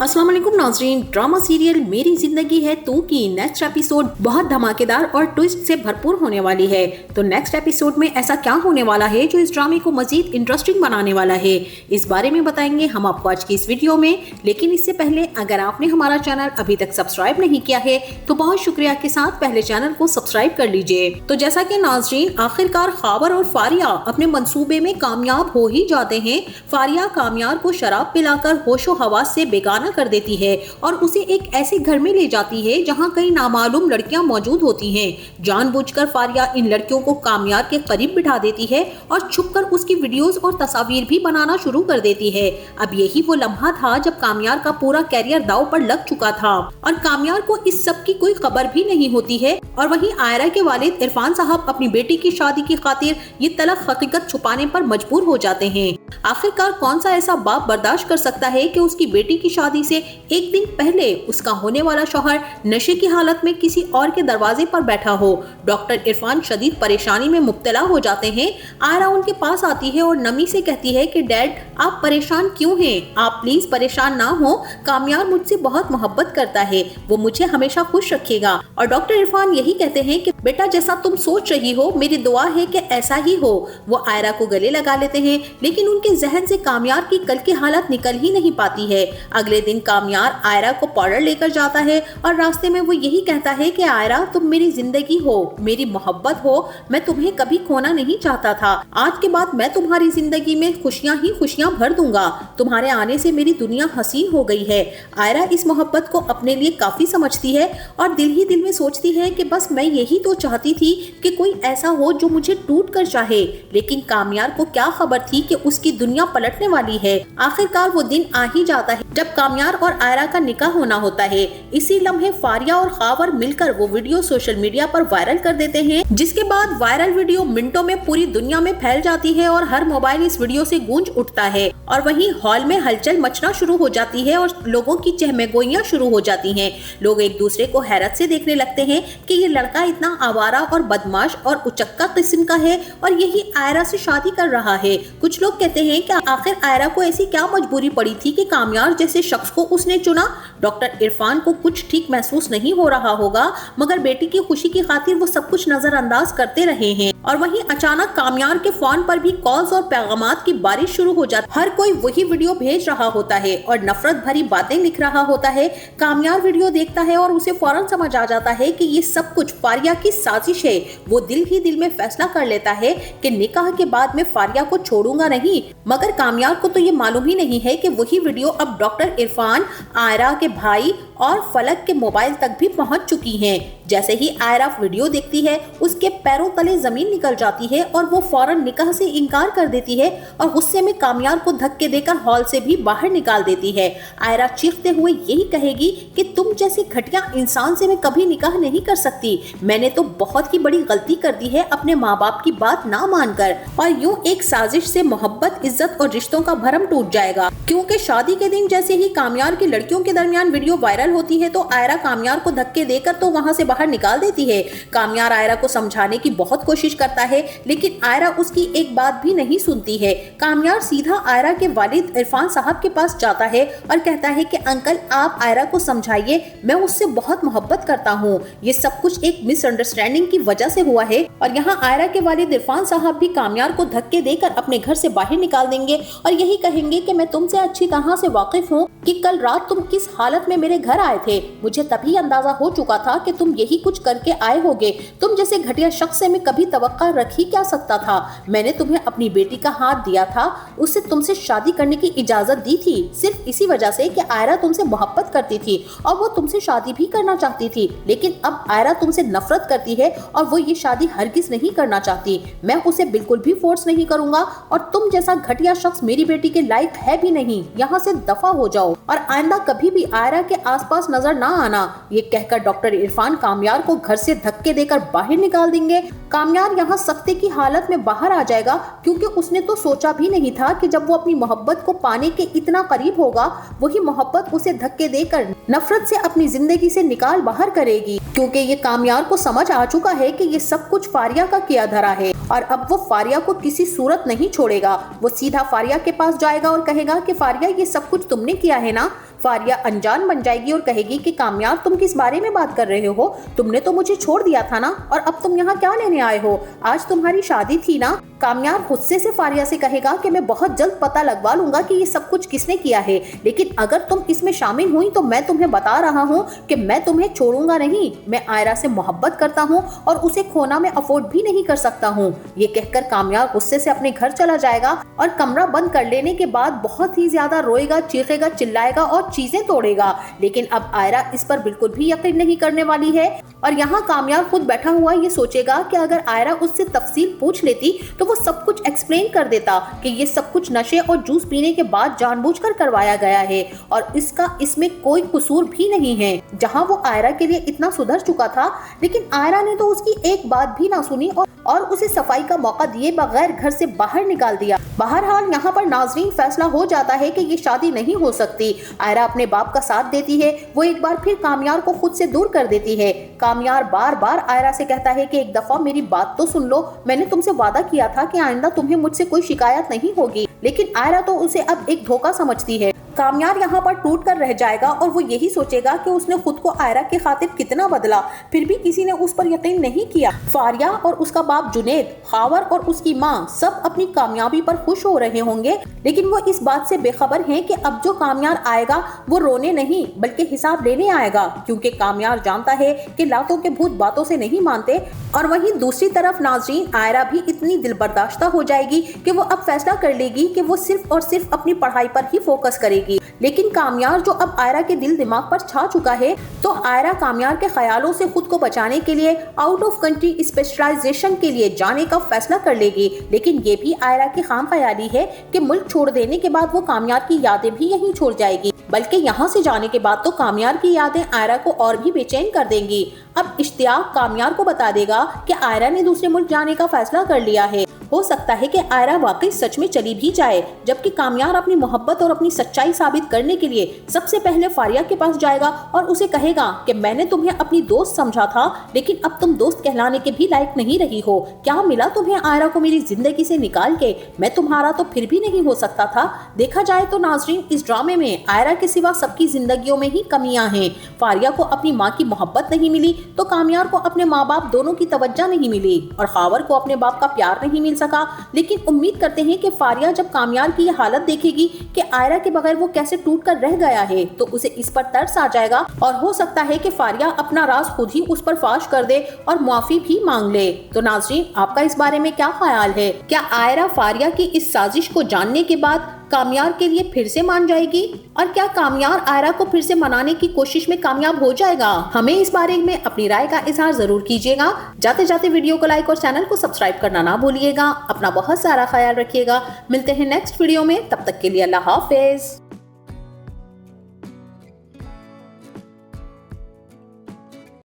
अस्सलाम वालेकुम नाज़रीन, ड्रामा सीरियल मेरी जिंदगी है तू की नेक्स्ट एपिसोड बहुत धमाकेदार और ट्विस्ट से भरपूर होने वाली है। तो नेक्स्ट एपिसोड में ऐसा क्या होने वाला है जो इस ड्रामे को मजीद इंटरेस्टिंग बनाने वाला है, इस बारे में बताएंगे हम आपको आज की इस वीडियो में। लेकिन इससे पहले अगर आपने हमारा चैनल अभी तक सब्सक्राइब नहीं किया है तो बहुत शुक्रिया के साथ पहले चैनल को सब्सक्राइब कर लीजिए। तो जैसा कि नाज़रीन, आखिरकार खावर और फारिया अपने मंसूबे में कामयाब हो ही जाते हैं। फारिया कामयार को शराब पिलाकर होशो हवास से बेगाना कर देती है और उसे एक ऐसे घर में ले जाती है जहां कई नामालूम लड़कियां मौजूद होती हैं। जानबूझकर फारिया इन लड़कियों को कामयार के करीब बिठा देती है और छुपकर उसकी वीडियोस और तस्वीर भी बनाना शुरू कर देती है। अब यही वो लम्हा था जब कामयार का पूरा कैरियर दांव पर लग चुका था और कामयार को इस सब की कोई खबर भी नहीं होती है। और वहीं आयरा के वालिद इरफान साहब अपनी बेटी की शादी की खातिर ये तलख हकीकत छुपाने पर मजबूर हो जाते हैं। आखिरकार कौन सा ऐसा बाप बर्दाश्त कर सकता है कि उसकी बेटी की शादी से एक दिन पहले उसका होने वाला शौहर नशे की हालत में किसी और के दरवाजे पर बैठा हो। डॉक्टर इरफान शदीद परेशानी में मुब्तला हो जाते हैं। आयरा उनके पास आती है और नमी से कहती है कि डैड, आप परेशान क्यों हैं? आप प्लीज परेशान ना हो, कामयार मुझसे बहुत मोहब्बत करता है, वो मुझे हमेशा खुश रखेगा। और डॉक्टर इरफान यही कहते हैं कि बेटा जैसा तुम सोच रही हो मेरी दुआ है कि ऐसा ही हो। वो आयरा को गले लगा लेते हैं लेकिन उनके जहन से कामयार की कल की हालत निकल ही नहीं पाती है। अगले दिन कामयार आयरा को पार्लर लेकर जाता है और रास्ते में वो यही कहता है कि आयरा, तुम मेरी जिंदगी हो, मेरी मोहब्बत हो, मैं तुम्हें कभी खोना नहीं चाहता था। आज के बाद मैं तुम्हारी जिंदगी में खुशियां ही खुशियां भर दूंगा। तुम्हारे आने से मेरी दुनिया हसीन हो गई है। आयरा इस मोहब्बत को अपने लिए काफी समझती है और दिल ही दिल में सोचती है कि बस मैं यही तो चाहती थी कि कोई ऐसा हो जो मुझे टूट कर चाहे। लेकिन कामयार को क्या खबर थी कि उसकी दुनिया पलटने वाली है। आखिरकार वो दिन आ ही जाता है जब कामयार और आयरा का निकाह होना होता है। इसी लम्हे फारिया और खावर मिलकर वो वीडियो सोशल मीडिया पर वायरल कर देते हैं, जिसके बाद वायरल वीडियो मिनटों में पूरी दुनिया में फैल जाती है और हर मोबाइल इस वीडियो से गूंज उठता है। और वहीं हॉल में हलचल मचना शुरू हो जाती है और लोगों की चहमगोइयां शुरू हो जाती हैं। लोग एक दूसरे को हैरत से देखने लगते हैं कि ये लड़का इतना आवारा और बदमाश और उचक्का किस्म का है और यही आयरा से शादी कर रहा है। कुछ लोग कहते हैं कि आखिर आयरा को ऐसी क्या मजबूरी पड़ी थी कि कामयार जैसे शख्स को उसने चुना। डॉक्टर इरफान को कुछ ठीक महसूस नहीं हो रहा होगा, मगर बेटी की खुशी की खातिर वो सब कुछ नजरअंदाज करते रहे हैं। और वहीं अचानक कामयार के फोन पर भी कॉल्स और पैगामात की बारिश शुरू हो जाती है। हर कोई वही वीडियो भेज रहा होता है और नफरत भरी बातें लिख रहा होता है। कामयार वीडियो देखता है और उसे फौरन समझ आ जाता है कि ये सब कुछ फारिया की साजिश है। वो दिल ही दिल में फैसला कर लेता है कि निकाह के बाद मैं फारिया को छोड़ूंगा नहीं। मगर कामयार को तो ये मालूम ही नहीं है कि वही वीडियो अब डॉक्टर इरफान, आयरा के भाई और फलक के मोबाइल तक भी पहुंच चुकी हैं। जैसे ही आयरा वीडियो देखती है उसके पैरों तले जमीन निकल जाती है और वो फौरन निकाह से इनकार कर देती है और गुस्से में कामयार को धक्के देकर हॉल से भी बाहर निकाल देती है। आयरा चीखते हुए यही कहेगी कि तुम जैसे घटिया इंसान से मैं कभी निकाह नहीं कर सकती। मैंने तो बहुत ही बड़ी गलती कर दी है अपने माँ बाप की बात ना मानकर। और यूं एक साजिश से मोहब्बत, इज्जत और रिश्तों का भरम टूट जाएगा, क्योंकि शादी के दिन जैसे ही कामयार की लड़कियों के दरमियान वीडियो वायरल होती है तो आयरा कामयार को धक्के देकर तो वहां से बाहर निकाल देती है। कामयार आयरा को समझाने की बहुत कोशिश करता है लेकिन आयरा उसकी एक बात भी नहीं सुनती है। कामयार सीधा आयरा के वालिद इरफान साहब के पास जाता है और कहता है कि अंकल, आप आयरा को समझाइए, मैं उससे बहुत मोहब्बत करता हूँ। ये सब कुछ एक मिसअंडरस्टैंडिंग की वजह से हुआ है। और यहाँ आयरा के वालिद इरफान साहब भी कामयार को धक्के देकर अपने घर से बाहर निकाल देंगे और यही कहेंगे कि मैं तुमसे अच्छी तरह से वाकिफ हूँ कि कल रात तुम किस हालत में मेरे घर आए थे। मुझे तभी अंदाजा हो चुका था कि तुम यही कुछ करके आए होगे। तुम जैसे घटिया शख्स से मैं कभी तवक्का रख ही क्या सकता था। मैंने तुम्हें अपनी बेटी का हाथ दिया था, उससे तुमसे शादी करने की इजाजत दी थी सिर्फ इसी वजह से कि आयरा तुमसे मोहब्बत करती थी और वो तुमसे शादी भी करना चाहती थी। लेकिन अब आयरा तुमसे नफरत करती है और वो ये शादी हरगिज नहीं करना चाहती। मैं उसे बिल्कुल भी फोर्स नहीं करूंगा और तुम जैसा घटिया शख्स मेरी बेटी के लायक है भी नहीं। यहाँ से दफा हो जाओ और आइंदा कभी भी आयरा के आसपास नजर ना आना। ये कहकर डॉक्टर इरफान कामयार को घर से धक्के देकर बाहर निकाल देंगे। कामयार यहाँ सख्ते की हालत में बाहर आ जाएगा क्योंकि उसने तो सोचा भी नहीं था कि जब वो अपनी मोहब्बत को पाने के इतना करीब होगा वही मोहब्बत उसे धक्के देकर नफरत से अपनी जिंदगी से निकाल बाहर करेगी। क्योंकि ये कामयार को समझ आ चुका है कि ये सब कुछ फारिया का किया धरा है और अब वो फारिया को किसी सूरत नहीं छोड़ेगा। वो सीधा फारिया के पास जाएगा और कहेगा कि फारिया, ये सब कुछ तुमने किया है ना, फारिया अनजान बन जाएगी और कहेगी कि कामयार तुम किस बारे में बात कर रहे हो, तुमने तो मुझे छोड़ दिया था ना, और अब तुम यहाँ क्या लेने आए हो, आज तुम्हारी शादी थी ना। कामयार गुस्से से फारिया से कहेगा कि मैं बहुत जल्द पता लगवा लूंगा कि ये सब कुछ किसने किया है, लेकिन अगर तुम इसमें शामिल हुई तो मैं तुम्हें बता रहा हूँ कि मैं तुम्हें छोड़ूंगा नहीं। मैं आयरा से मोहब्बत करता हूँ और उसे खोना मैं अफोर्ड भी नहीं कर सकता हूँ। ये कहकर कामयार गुस्से से अपने घर चला जाएगा और कमरा बंद कर लेने के बाद बहुत ही ज्यादा रोएगा, चीखेगा, चिल्लाएगा और चीजें तोड़ेगा। लेकिन अब आयरा इस पर बिल्कुल भी यकीन नहीं करने वाली है और यहाँ कामयार खुद बैठा हुआ ये सोचेगा कि अगर आयरा उससे तफसील पूछ लेती तो वो सब कुछ एक्सप्लेन कर देता कि ये सब कुछ नशे और जूस पीने के बाद जानबूझकर करवाया गया है और इसमें कोई कसूर भी नहीं है। जहाँ वो आयरा के लिए इतना सुधर चुका था, लेकिन आयरा ने तो उसकी एक बात भी ना सुनी और उसे सफाई का मौका दिए बगैर घर से बाहर निकाल दिया। बहरहाल यहाँ पर नाज़रीन फैसला हो जाता है कि ये शादी नहीं हो सकती। आयरा अपने बाप का साथ देती है, वो एक बार फिर कामयार को खुद से दूर कर देती है। कामयार बार बार आयरा से कहता है कि एक दफा मेरी बात तो सुन लो, मैंने तुमसे वादा किया था कि आइंदा तुम्हें मुझसे कोई शिकायत नहीं होगी, लेकिन आयरा तो उसे अब एक धोखा समझती है। कामयार यहाँ पर टूट कर रह जाएगा और वो यही सोचेगा कि उसने खुद को आयरा के खातिर कितना बदला, फिर भी किसी ने उस पर यकीन नहीं किया। फारिया और उसका बाप जुनेद, खावर और उसकी माँ सब अपनी कामयाबी पर खुश हो रहे होंगे, लेकिन वो इस बात से बेखबर हैं कि अब जो कामयार आएगा वो रोने नहीं बल्कि हिसाब लेने आएगा, क्योंकि कामयार जानता है कि लातों के भूत बातों से नहीं मानते। और वहीं दूसरी तरफ नाज़रीन आयरा भी इतनी दिलबर्दाश्ता हो जाएगी कि वो अब फैसला कर लेगी कि वो सिर्फ और सिर्फ अपनी पढ़ाई पर ही फोकस करेगी। लेकिन कामयार जो अब आयरा के दिल दिमाग पर छा चुका है, तो आयरा कामयार के ख्यालों से खुद को बचाने के लिए आउट ऑफ कंट्री स्पेशलाइजेशन के लिए जाने का फैसला कर लेगी। लेकिन ये भी आयरा की खाम ख्याली है कि मुल्क छोड़ देने के बाद वो कामयार की यादें भी यहीं छोड़ जाएगी, बल्कि यहाँ से जाने के बाद तो कामयार की यादें आयरा को और भी बेचैन कर देंगी। अब इश्तियाक कामयार को बता देगा कि आयरा ने दूसरे मुल्क जाने का फैसला कर लिया है। हो सकता है कि आयरा वाकई सच में चली भी जाए, जबकि कामयार अपनी मोहब्बत और अपनी सच्चाई साबित करने के लिए सबसे पहले फारिया के पास जाएगा और उसे कहेगा कि मैंने तुम्हें अपनी दोस्त समझा था, लेकिन अब तुम दोस्त कहलाने के भी लायक नहीं रही हो। क्या मिला तुम्हें आयरा को मेरी जिंदगी से निकाल के? मैं तुम्हारा तो फिर भी नहीं हो सकता था। देखा जाए तो नाज़रीन इस ड्रामे में आयरा के सिवा सबकी जिंदगियों में ही कमियां हैं। फारिया को अपनी माँ की मोहब्बत नहीं मिली तो कामयार को अपने माँ बाप दोनों की तवज्जो नहीं मिली और खावर को अपने बाप का प्यार नहीं मिल सका। लेकिन उम्मीद करते हैं कि फारिया जब कामयार की ये हालत देखेगी कि आयरा के बगैर वो कैसे टूट कर रह गया है, तो उसे इस पर तरस आ जाएगा और हो सकता है कि फारिया अपना राज खुद ही उस पर फाश कर दे और माफी भी मांग ले। तो नाज़रीन आपका इस बारे में क्या ख्याल है? क्या आयरा फारिया की इस साजिश को जानने के बाद कामयार के लिए फिर से मान जाएगी और क्या कामयार आयरा को फिर से मनाने की कोशिश में कामयाब हो जाएगा? हमें इस बारे में अपनी राय का इजहार जरूर कीजिएगा। जाते जाते वीडियो को लाइक और चैनल को सब्सक्राइब करना ना भूलिएगा। अपना बहुत सारा ख्याल रखिएगा। मिलते हैं नेक्स्ट वीडियो में, तब तक के लिए अल्लाह हाफिज।